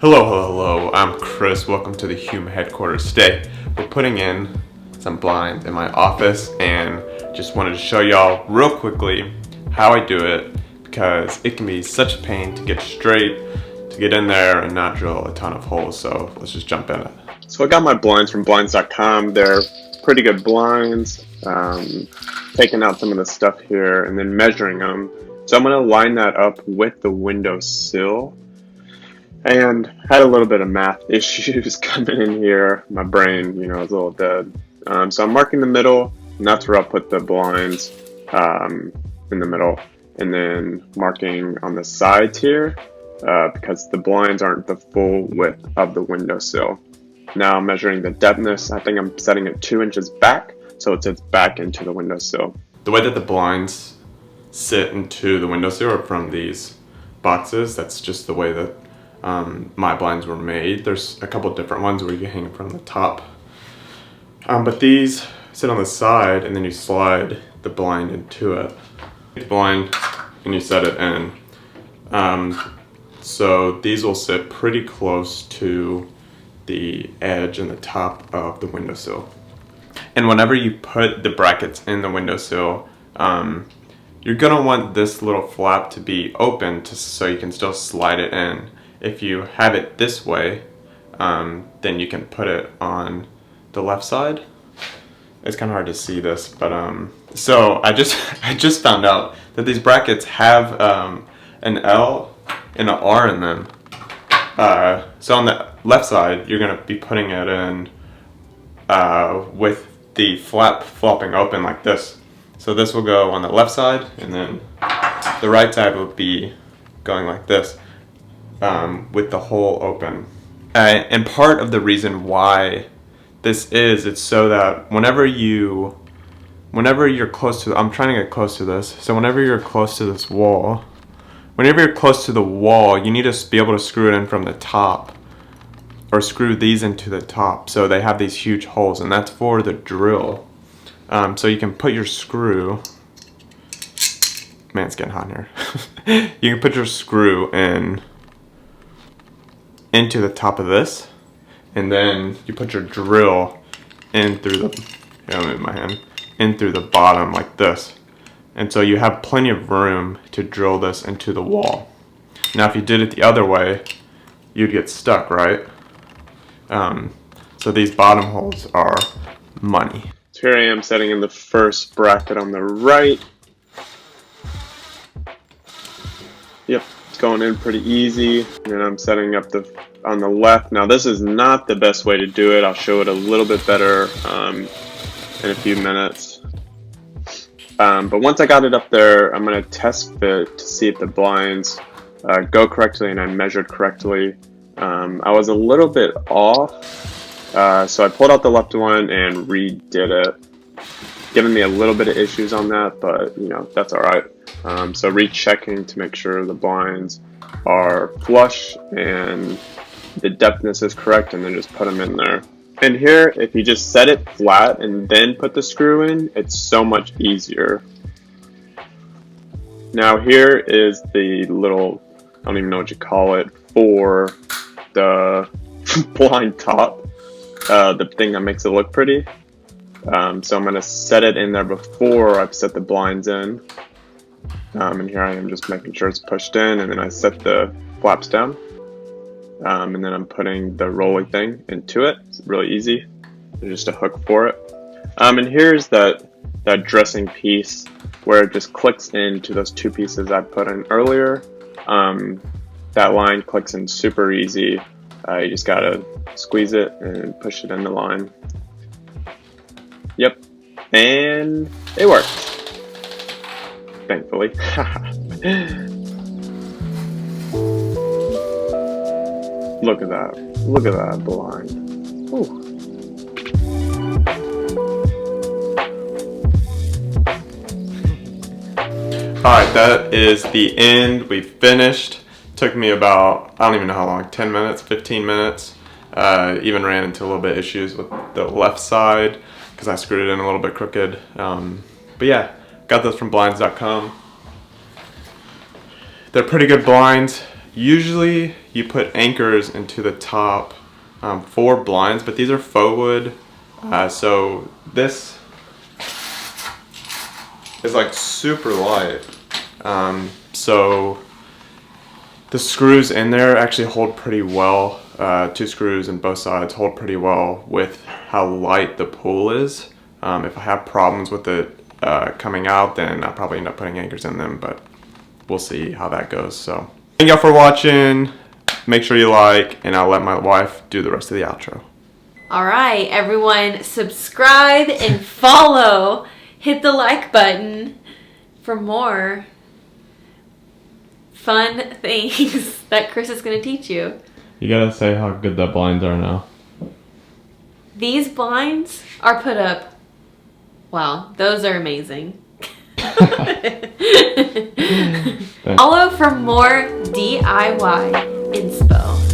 Hello, I'm Chris. Welcome to the Hume headquarters. Today, we're putting in some blinds in my office and just wanted to show y'all real quickly how I do it because it can be such a pain to get straight, to get in there and not drill a ton of holes. So let's just jump in it. So I got my blinds from blinds.com. They're pretty good blinds. Taking out some of the stuff here and then measuring them. So I'm going to line that up with the windowsill. And had a little bit of math issues coming in here. My brain, is a little dead. So I'm marking the middle, and that's where I'll put the blinds in the middle. And then marking on the sides here, because the blinds aren't the full width of the windowsill. Now measuring the depthness, I think I'm setting it 2 inches back, so it sits back into the windowsill. The way that the blinds sit into the windowsill are from these boxes. That's just the way that my blinds were made. There's a couple different ones where you hang it from the top, but these sit on the side and then you slide the blind into it. The blind and you set it in. So these will sit pretty close to the edge and the top of the windowsill. And whenever you put the brackets in the windowsill, you're gonna want this little flap to be open so you can still slide it in. If you have it this way, then you can put it on the left side. It's kind of hard to see this, but so I just found out that these brackets have an L and an R in them. So on the left side, you're gonna be putting it in with the flap flopping open like this. So this will go on the left side, and then the right side will be going like this. With the hole open. And part of the reason why this is, it's so that whenever you're close to, I'm trying to get close to this, so whenever you're close to this wall, whenever you're close to the wall, you need to be able to screw it in from the top, or screw these into the top, so they have these huge holes, and that's for the drill. So you can put your screw, man, it's getting hot in here. You can put your screw into the top of this, and then you put your drill in through the, I'll move my hand, in through the bottom like this. And so you have plenty of room to drill this into the wall. Now if you did it the other way, you'd get stuck, right? So these bottom holes are money. So here I am setting in the first bracket on the right. Yep. Going in pretty easy, and I'm setting up on the left. Now this is not the best way to do it. I'll show it a little bit better in a few minutes. But once I got it up there, I'm going to test fit to see if the blinds go correctly and I measured correctly. I was a little bit off, so I pulled out the left one and redid it. Giving me a little bit of issues on that, but that's all right. So rechecking to make sure the blinds are flush and the depthness is correct, and then just put them in there. And here, if you just set it flat and then put the screw in, it's so much easier. Now here is the little, I don't even know what you call it, for the blind top, the thing that makes it look pretty. So I'm going to set it in there before I've set the blinds in. And here I am just making sure it's pushed in, and then I set the flaps down. And then I'm putting the rolly thing into it. It's really easy. There's just a hook for it. And here's that dressing piece where it just clicks into those two pieces I put in earlier. That line clicks in super easy. You just gotta squeeze it and push it in the line. Yep, and it works. Thankfully. Look at that blind. Ooh. Alright, that is the end. We finished. Took me about, I don't even know how long, 10 minutes, 15 minutes. Even ran into a little bit of issues with the left side because I screwed it in a little bit crooked. But yeah, got those from blinds.com. They're pretty good blinds. Usually you put anchors into the top for blinds, but these are faux wood. So this is like super light. So the screws in there actually hold pretty well. 2 screws in both sides hold pretty well with how light the pool is. If I have problems with it coming out, then I'll probably end up putting anchors in them, but we'll see how that goes. So thank y'all for watching. Make sure you like, and I'll let my wife do the rest of the outro. All right, everyone, subscribe and follow. Hit the like button for more fun things that Chris is going to teach you. You gotta say how good the blinds are now. These blinds are put up. Wow, those are amazing. Follow for more DIY inspo.